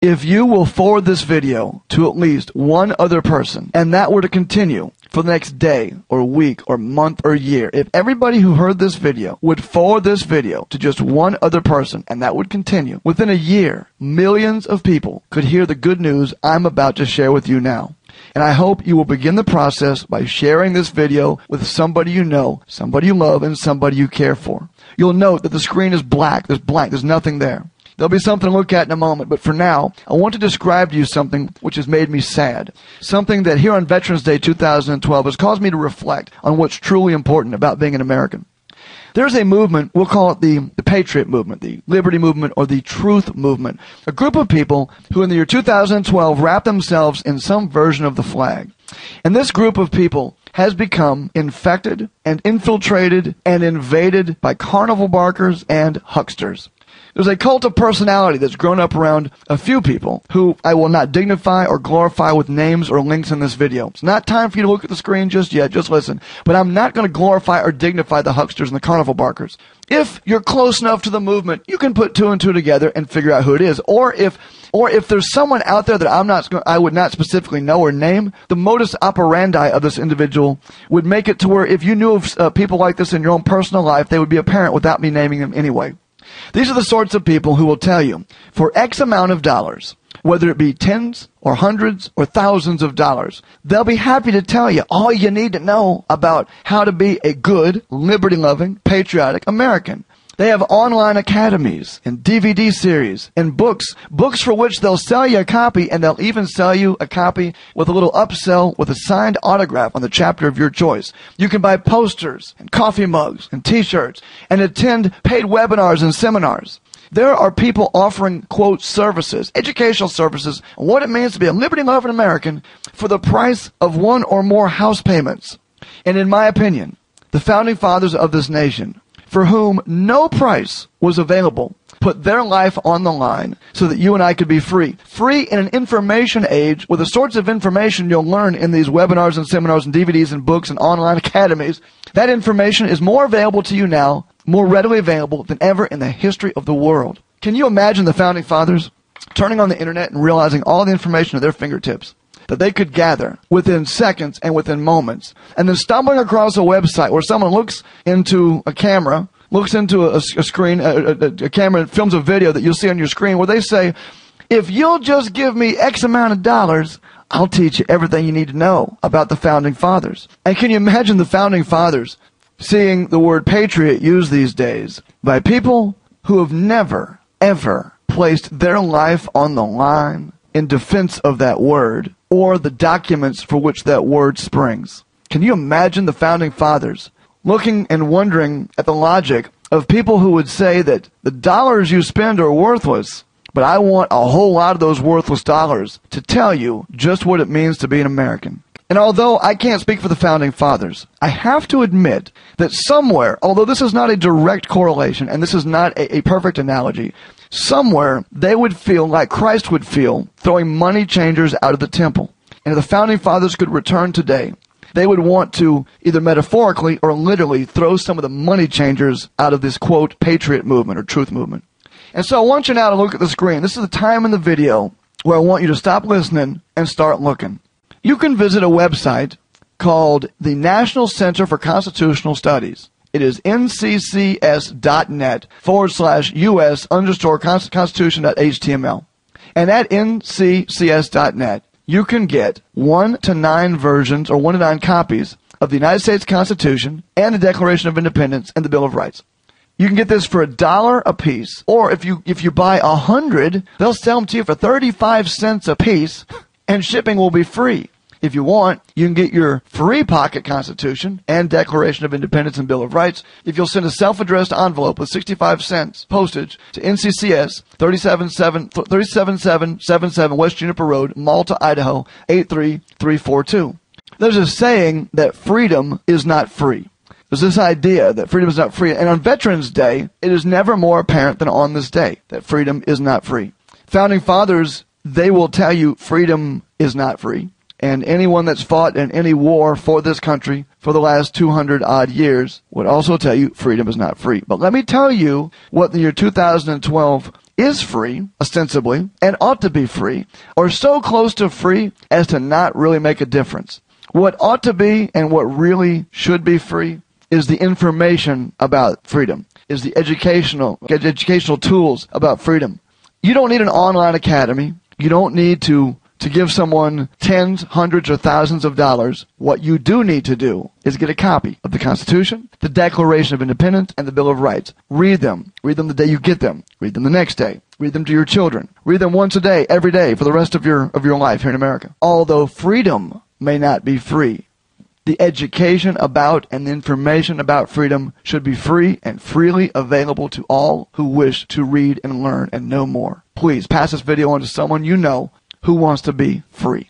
If you will forward this video to at least one other person, and that were to continue for the next day or week or month or year, if everybody who heard this video would forward this video to just one other person, and that would continue, within a year, millions of people could hear the good news I'm about to share with you now. And I hope you will begin the process by sharing this video with somebody you know, somebody you love, and somebody you care for. You'll note that the screen is black. There's blank. There's nothing there. There'll be something to look at in a moment, but for now, I want to describe to you something which has made me sad. Something that here on Veterans Day 2012 has caused me to reflect on what's truly important about being an American. There's a movement, we'll call it the Patriot Movement, the Liberty Movement, or the Truth Movement. A group of people who in the year 2012 wrap themselves in some version of the flag. And this group of people has become infected and infiltrated and invaded by carnival barkers and hucksters. There's a cult of personality that's grown up around a few people who I will not dignify or glorify with names or links in this video. It's not time for you to look at the screen just yet, just listen. But I'm not going to glorify or dignify the hucksters and the carnival barkers. If you're close enough to the movement, you can put two and two together and figure out who it is. Or if there's someone out there that I would not specifically know or name, the modus operandi of this individual would make it to where if you knew of people like this in your own personal life, they would be apparent without me naming them anyway. These are the sorts of people who will tell you, for X amount of dollars, whether it be tens or hundreds or thousands of dollars, they'll be happy to tell you all you need to know about how to be a good, liberty-loving, patriotic American. They have online academies and DVD series and books for which they'll sell you a copy, and they'll even sell you a copy with a little upsell with a signed autograph on the chapter of your choice. You can buy posters and coffee mugs and t-shirts and attend paid webinars and seminars. There are people offering, quote, services, educational services, on what it means to be a liberty-loving American for the price of one or more house payments. And in my opinion, the founding fathers of this nation, for whom no price was available, put their life on the line so that you and I could be free. Free in an information age with the sorts of information you'll learn in these webinars and seminars and DVDs and books and online academies. That information is more available to you now, more readily available than ever in the history of the world. Can you imagine the founding fathers turning on the internet and realizing all the information at their fingertips that they could gather within seconds and within moments, and then stumbling across a website where someone looks into a camera, looks into a screen, a camera, and films a video that you'll see on your screen where they say, if you'll just give me X amount of dollars, I'll teach you everything you need to know about the founding fathers. And can you imagine the founding fathers seeing the word patriot used these days by people who have never, ever placed their life on the line in defense of that word or the documents for which that word springs? Can you imagine the founding fathers looking and wondering at the logic of people who would say that the dollars you spend are worthless, but I want a whole lot of those worthless dollars to tell you just what it means to be an American? And although I can't speak for the founding fathers, I have to admit that somewhere, although this is not a direct correlation and this is not a perfect analogy, somewhere they would feel like Christ would feel throwing money changers out of the temple. And if the founding fathers could return today, they would want to either metaphorically or literally throw some of the money changers out of this, quote, patriot movement or truth movement. And so I want you now to look at the screen. This is the time in the video where I want you to stop listening and start looking. You can visit a website called the National Center for Constitutional Studies. It is nccs.net/US_constitution.html. And at nccs.net, you can get 1 to 9 versions or 1 to 9 copies of the United States Constitution and the Declaration of Independence and the Bill of Rights. You can get this for $1 a piece, or if you buy 100, they'll sell them to you for 35 cents a piece, and shipping will be free. If you want, you can get your free pocket Constitution and Declaration of Independence and Bill of Rights if you'll send a self-addressed envelope with 65 cents postage to NCCS 37777 West Juniper Road, Malta, Idaho 83342. There's a saying that freedom is not free. There's this idea that freedom is not free. And on Veterans Day, it is never more apparent than on this day that freedom is not free. Founding fathers, they will tell you freedom is not free. And anyone that's fought in any war for this country for the last 200-odd years would also tell you freedom is not free. But let me tell you what the year 2012 is free, ostensibly, and ought to be free, or so close to free as to not really make a difference. What ought to be and what really should be free is the information about freedom, is the educational tools about freedom. You don't need an online academy. You don't need to give someone tens, hundreds, or thousands of dollars. What you do need to do is get a copy of the Constitution, the Declaration of Independence, and the Bill of Rights. Read them. Read them the day you get them. Read them the next day. Read them to your children. Read them once a day, every day, for the rest of your life here in America. Although freedom may not be free, the education about and the information about freedom should be free and freely available to all who wish to read and learn and know more. Please pass this video on to someone you know who wants to be free.